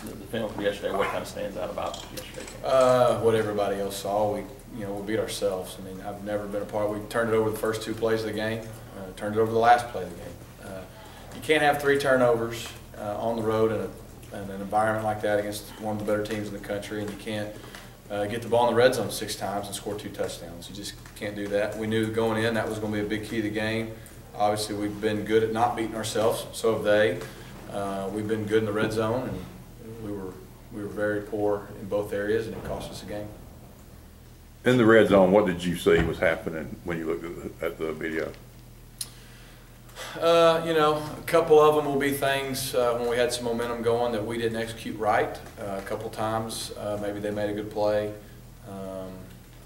the film from yesterday, what kind of stands out about yesterday? What everybody else saw, we beat ourselves. I mean, I've never been a part. We turned it over the first 2 plays of the game, turned it over the last play of the game. You can't have 3 turnovers on the road in an environment like that against one of the better teams in the country, and you can't get the ball in the red zone 6 times and score 2 touchdowns. You just can't do that. We knew going in that was going to be a big key to the game. Obviously, we've been good at not beating ourselves. So have they. We've been good in the red zone, and we were very poor in both areas, and it cost us a game. In the red zone, what did you see was happening when you looked at the video? A couple of them will be things when we had some momentum going that we didn't execute right. A couple times, maybe they made a good play.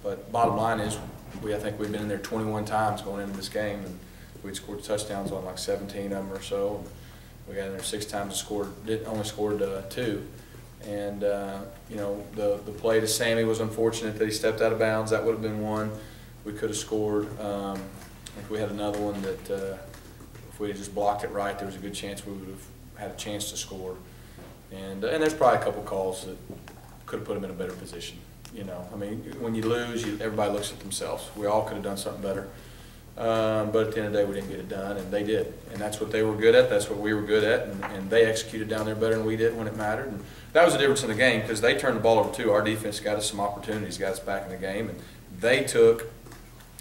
But bottom line is, I think we've been in there 21 times going into this game, and we'd scored touchdowns on like 17 of them or so. We got in there 6 times and only scored 2. And the play to Sammy was unfortunate that he stepped out of bounds. That would have been one we could have scored. I think we had another one that if we had just blocked it right, there was a good chance we would have had a chance to score. And there's probably a couple calls that could have put them in a better position. I mean, when you lose, everybody looks at themselves. We all could have done something better. But at the end of the day, we didn't get it done, and they did. And that's what they were good at. That's what we were good at, and they executed down there better than we did when it mattered. And that was the difference in the game, because they turned the ball over too. Our defense got us some opportunities, got us back in the game, and they took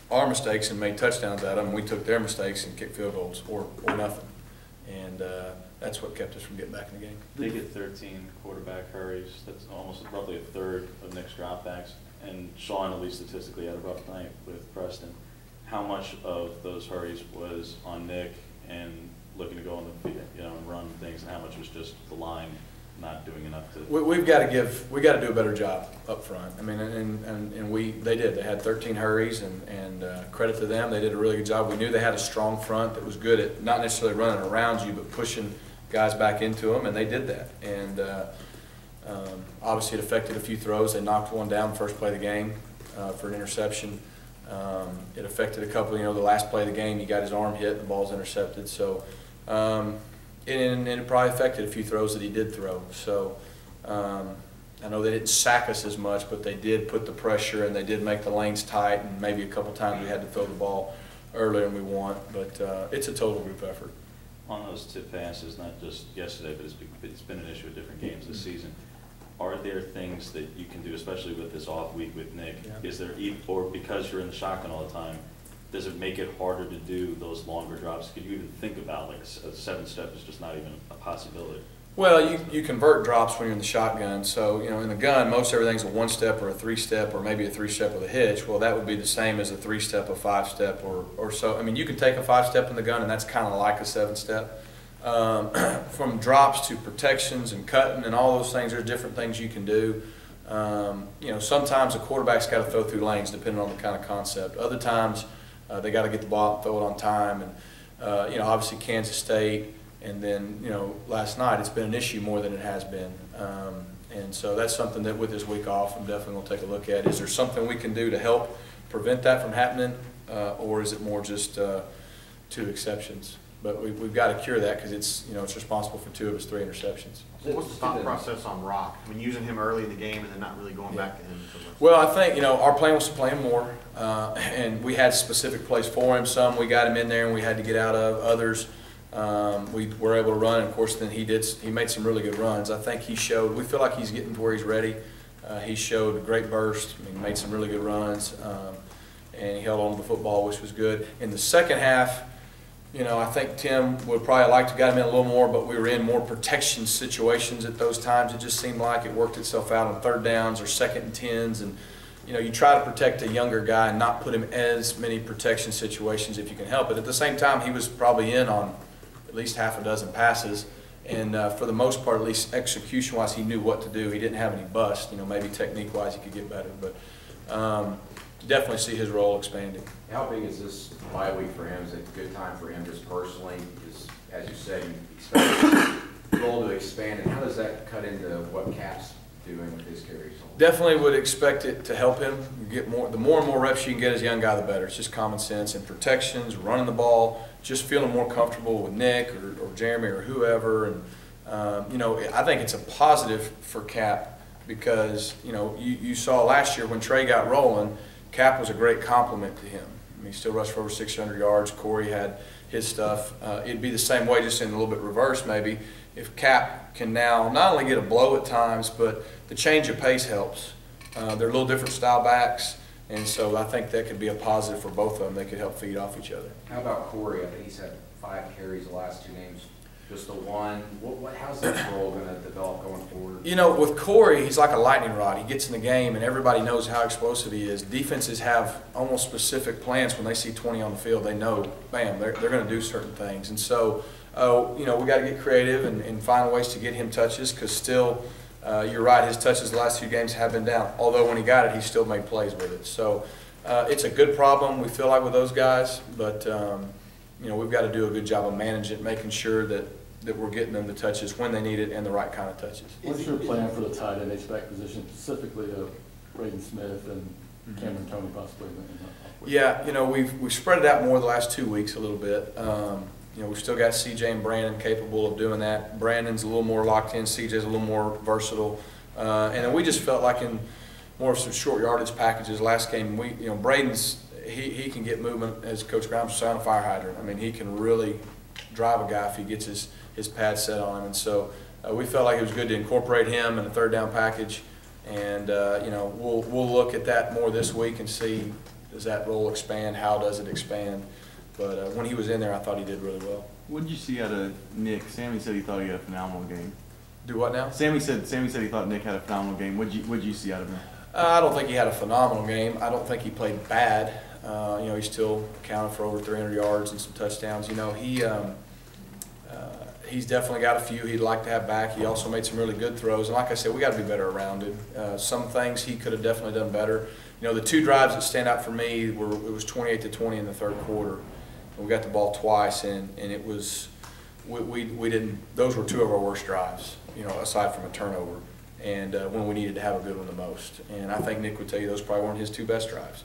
our mistakes and made touchdowns out of them. We took their mistakes and kicked field goals or nothing. And that's what kept us from getting back in the game. They get 13 quarterback hurries. That's almost roughly a third of Nick's dropbacks. And Sean, at least statistically, had a rough night with Preston. How much of those hurries was on Nick and looking to go on the field, and run things, and how much was just the line not doing enough to? We got to do a better job up front. I mean, and they did. They had 13 hurries, and credit to them, they did a really good job. We knew they had a strong front that was good at not necessarily running around you, but pushing guys back into them, and they did that. And obviously, it affected a few throws. They knocked one down the first play of the game for an interception. It affected a couple, the last play of the game, he got his arm hit and the ball's intercepted. So, and it probably affected a few throws that he did throw. So, I know they didn't sack us as much, but they did put the pressure and they did make the lanes tight, and maybe a couple times we had to throw the ball earlier than we want. But it's a total group effort. On those tip passes, not just yesterday, but it's been an issue at different games this season. Are there things that you can do, especially with this off week with Nick? Yeah. Is there, or because you're in the shotgun all the time, does it make it harder to do those longer drops? Could you even think about like a 7-step is just not even a possibility? Well, you convert drops when you're in the shotgun. So, in the gun, most everything's a 1-step or a 3-step or maybe a 3-step with a hitch. Well, that would be the same as a 3-step, a 5-step or so. I mean, you can take a 5-step in the gun, and that's kind of like a 7-step. From drops to protections and cutting and all those things, there's different things you can do. Sometimes a quarterback's got to throw through lanes depending on the kind of concept. Other times they got to get the ball and throw it on time. And obviously Kansas State, and then last night it's been an issue more than it has been. And so that's something that with this week off I'm definitely going to take a look at. Is there something we can do to help prevent that from happening, or is it more just 2 exceptions? But we've got to cure that, because it's responsible for 2 of his 3 interceptions. What's the thought process on Rock? I mean, using him early in the game and then not really going back to him so much. Well, I think our plan was to play him more, and we had specific plays for him. Some we got him in there and we had to get out of. Others we were able to run. And of course, then he made some really good runs. I think he showed. We feel like he's getting to where he's ready. He showed a great burst. I mean, made some really good runs, and he held on to the football, which was good. In the second half, I think Tim would probably like to got him in a little more, but we were in more protection situations at those times. It just seemed like it worked itself out on 3rd downs or 2nd and 10s, and you try to protect a younger guy and not put him as many protection situations if you can help it. At the same time, he was probably in on at least half a dozen passes, and for the most part, at least execution-wise, he knew what to do. He didn't have any bust. Maybe technique-wise he could get better, but definitely see his role expanding. How big is this bye week for him? Is it a good time for him just personally? Because, as you said, you expect his role to expand, and how does that cut into what Cap's doing with his carries? Definitely would expect it to help him. You get more, the more and more reps you can get as a young guy, the better. It's just common sense and protections, running the ball, just feeling more comfortable with Nick or Jeremy or whoever, and You know, I think it's a positive for Cap because, you know, you saw last year when Trey got rolling, Cap was a great compliment to him. I mean, he still rushed for over 600 yards. Corey had his stuff. It'd be the same way, just in a little bit reverse maybe. If Cap can now not only get a blow at times, but the change of pace helps. They're a little different style backs, and so I think that could be a positive for both of them. They could help feed off each other. How about Corey? I think he's had 5 carries the last 2 games. Just the one. How's that role going to develop going forward? You know, with Corey, he's like a lightning rod. He gets in the game, and everybody knows how explosive he is. Defenses have almost specific plans when they see 20 on the field. They know, bam, they're going to do certain things. And so, you know, we got to get creative and find ways to get him touches because still, you're right, his touches the last few games have been down. Although when he got it, he still made plays with it. So it's a good problem, we feel like, with those guys. But, you know, we've got to do a good job of managing it, making sure that we're getting them the touches when they need it and the right kind of touches. What's your plan for the tight end H-back position, specifically of Braden Smith and Cameron Toney possibly? Yeah, you know, we've spread it out more the last 2 weeks a little bit. You know, we've still got CJ and Brandon capable of doing that. Brandon's a little more locked in. CJ's a little more versatile. And then we just felt like in more of some short yardage packages last game, you know, Braden's, he can get movement, as Coach Grimes was saying, on a fire hydrant. I mean, he can really drive a guy if he gets his pad set on him. And so we felt like it was good to incorporate him in a third down package. And, you know, we'll look at that more this week and see, does that role expand? How does it expand? But when he was in there, I thought he did really well. What did you see out of Nick? Sammy said he thought he had a phenomenal game. Do what now? Sammy said he thought Nick had a phenomenal game. What'd you see out of him? I don't think he had a phenomenal game. I don't think he played bad. You know, he still accounted for over 300 yards and some touchdowns. You know, he's definitely got a few he'd like to have back. He also made some really good throws. And like I said, we got to be better around him. Some things he could have definitely done better. You know, the 2 drives that stand out for me were, it was 28-20 in the third quarter. And we got the ball twice, and it was, we didn't, those were 2 of our worst drives, you know, aside from a turnover. And when we needed to have a good one the most. And I think Nick would tell you those probably weren't his 2 best drives.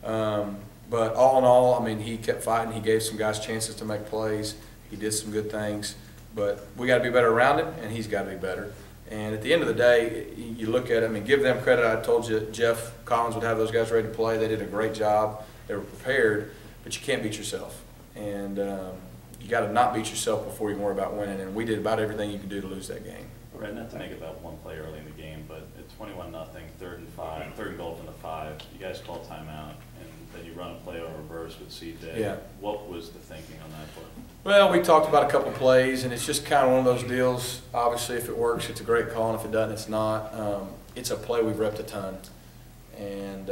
But all in all, I mean, he kept fighting. He gave some guys chances to make plays. He did some good things. But we got to be better around him, and he's got to be better. And at the end of the day, you look at it, I mean, give them credit. I told you Jeff Collins would have those guys ready to play. They did a great job. They were prepared, but you can't beat yourself. And you got to not beat yourself before you can worry about winning. And we did about everything you could do to lose that game. Right, not to make it about one play early in the game, but at 21-0, 3rd and 5, 3rd and goal from the 5, you guys call timeout, and then you run a play on reverse with CJ. Yeah. What was the thinking on that play? Well, we talked about a couple plays, and it's just kind of one of those deals. Obviously, if it works, it's a great call, and if it doesn't, it's not. It's a play we've repped a ton. And,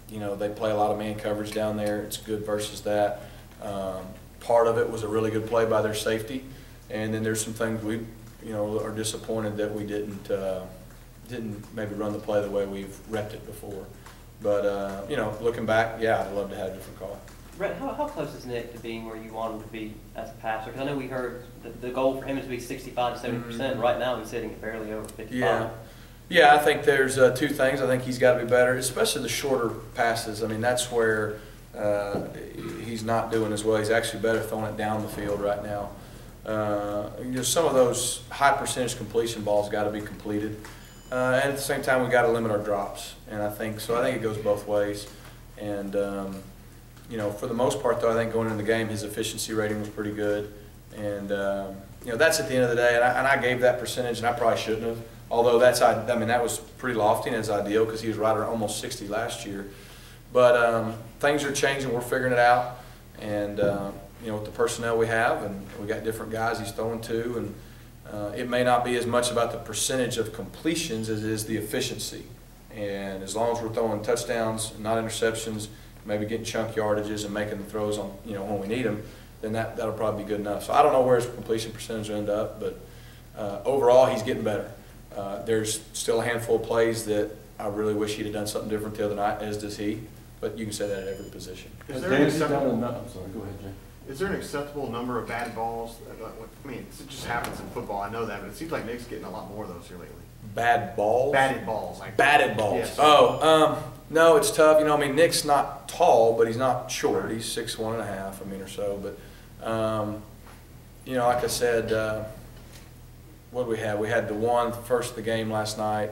you know, they play a lot of man coverage down there. It's good versus that. Part of it was a really good play by their safety, and then there's some things we, you know, are disappointed that we didn't maybe run the play the way we've repped it before. But, you know, looking back, yeah, I'd love to have a different call. Rhett, how close is Nick to being where you want him to be as a passer? Because I know we heard the goal for him is to be 65 to 70%. Right now he's sitting barely over 55. Yeah, I think there's 2 things. I think he's got to be better, especially the shorter passes. I mean, that's where he's not doing as well. He's actually better throwing it down the field right now. You know, some of those high percentage completion balls got to be completed. And at the same time, we got to limit our drops. And I think it goes both ways. And, you know, for the most part, though, I think going into the game, his efficiency rating was pretty good. And, you know, that's at the end of the day. And I gave that percentage, and I probably shouldn't have. Although I mean, that was pretty lofty and it's ideal because he was right around almost 60 last year. But things are changing. We're figuring it out. And, you know, with the personnel we have, and we got different guys he's throwing to, and it may not be as much about the percentage of completions as it is the efficiency. And as long as we're throwing touchdowns, not interceptions, maybe getting chunk yardages and making the throws on, you know, when we need them, then that'll probably be good enough. So I don't know where his completion percentage will end up, but overall he's getting better. There's still a handful of plays that I really wish he'd have done something different the other night, as does he. But you can say that at every position. Is there an acceptable, I'm sorry, go ahead, Jay. is there an acceptable number of bad balls? I mean, it just happens in football. I know that, but it seems like Nick's getting a lot more of those here lately. Bad balls? Batted balls. Like Batted balls. Yes. No, it's tough. You know, I mean, Nick's not tall, but he's not short. He's 6'1.5", I mean, or so. But, you know, like I said, what we had? We had the one first of the game last night.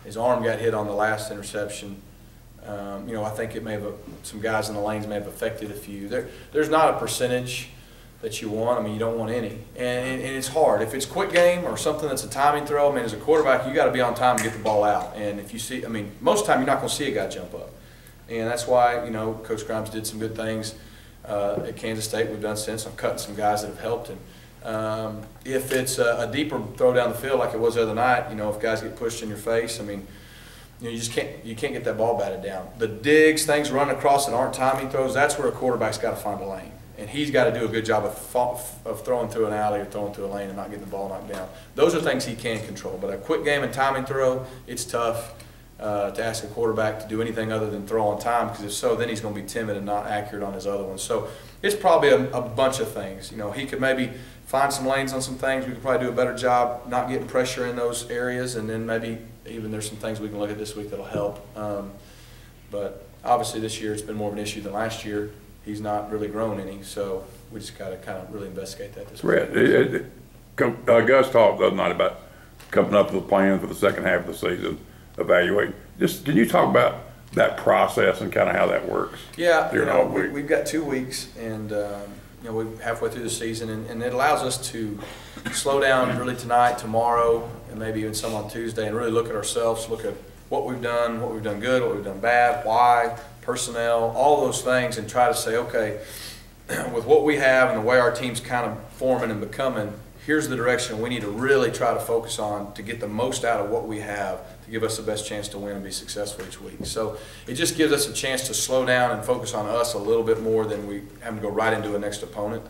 His arm got hit on the last interception. You know, I think it may have, some guys in the lanes may have affected a few. There's not a percentage that you want. I mean, you don't want any. And it's hard. If it's quick game or something that's a timing throw, I mean, as a quarterback, you got to be on time to get the ball out. And if you see, I mean, most of the time you're not going to see a guy jump up. And that's why, you know, Coach Grimes did some good things at Kansas State. We've done since. I'm cutting some guys that have helped him. If it's a deeper throw down the field like it was the other night, you know, if guys get pushed in your face, I mean, you know, you can't get that ball batted down. The digs, things running across that aren't timing throws, that's where a quarterback's got to find a lane. And he's got to do a good job of throwing through an alley or throwing through a lane and not getting the ball knocked down. Those are things he can control. But a quick game and timing throw, it's tough to ask a quarterback to do anything other than throw on time, because if so, then he's going to be timid and not accurate on his other ones. So it's probably a bunch of things. You know, he could maybe find some lanes on some things. We could probably do a better job not getting pressure in those areas, and then maybe even there's some things we can look at this week that'll help. But obviously this year it's been more of an issue than last year. He's not really grown any, so we just got to kind of really investigate that this week. Gus talked the other night about coming up with a plan for the second half of the season, evaluating. Just can you talk about that process and kind of how that works? Yeah, you know, we've got 2 weeks, and you know, we're halfway through the season, and it allows us to slow down really tonight, tomorrow, and maybe even some on Tuesday, and really look at ourselves, look at what we've done good, what we've done bad, why, personnel, all those things, and try to say, okay, with what we have and the way our team's kind of forming and becoming, here's the direction we need to really try to focus on to get the most out of what we have to give us the best chance to win and be successful each week. So it just gives us a chance to slow down and focus on us a little bit more than we have to go right into a next opponent,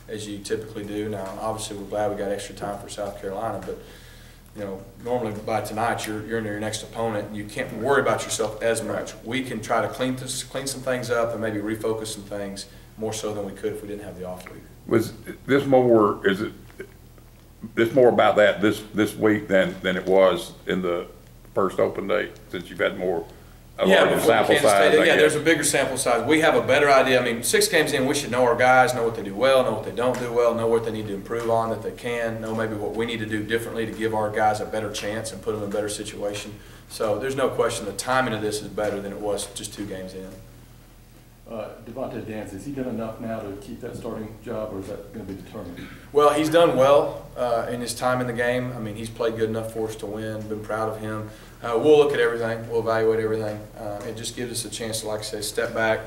as you typically do. Now, obviously, we're glad we got extra time for South Carolina, but you know, normally by tonight you're into your next opponent, and you can't worry about yourself as much. We can try to clean some things up and maybe refocus some things more so than we could if we didn't have the off week. Was this more? Is it this more about that this week than it was in the first open date, since you've had more? Larger sample size. Yeah, there's a bigger sample size. We have a better idea. I mean, 6 games in, we should know our guys, know what they do well, know what they don't do well, know what they need to improve on that they can, know maybe what we need to do differently to give our guys a better chance and put them in a better situation. So there's no question the timing of this is better than it was just 2 games in. Devontae Dance, has he done enough now to keep that starting job, or is that going to be determined? Well, he's done well in his time in the game. I mean, he's played good enough for us to win. Been proud of him. We'll look at everything. We'll evaluate everything. It just gives us a chance to, like I say, step back,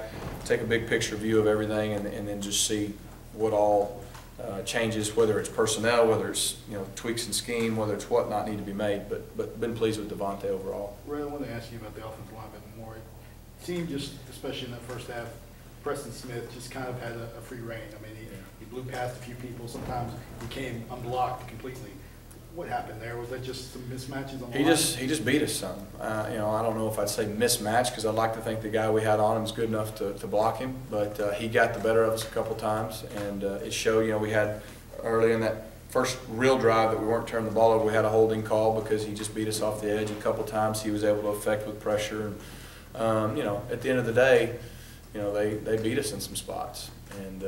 take a big picture view of everything, and then just see what all changes, whether it's personnel, whether it's, you know, tweaks in scheme, whether it's whatnot need to be made. But been pleased with Devontae overall. Ray, I wanted to ask you about the offensive line a bit more. It seemed just, especially in that first half, Preston Smith just kind of had a free reign. I mean, he blew past a few people. Sometimes he came unblocked completely. What happened there? Was that just some mismatches on the line? He just beat us some. You know, I don't know if I'd say mismatch, because I'd like to think the guy we had on him is good enough to block him. But he got the better of us a couple times, and it showed. You know, we had early in that first real drive that we weren't turning the ball over. We had a holding call because he just beat us off the edge a couple times. He was able to affect with pressure. And, you know, at the end of the day, you know, they beat us in some spots, and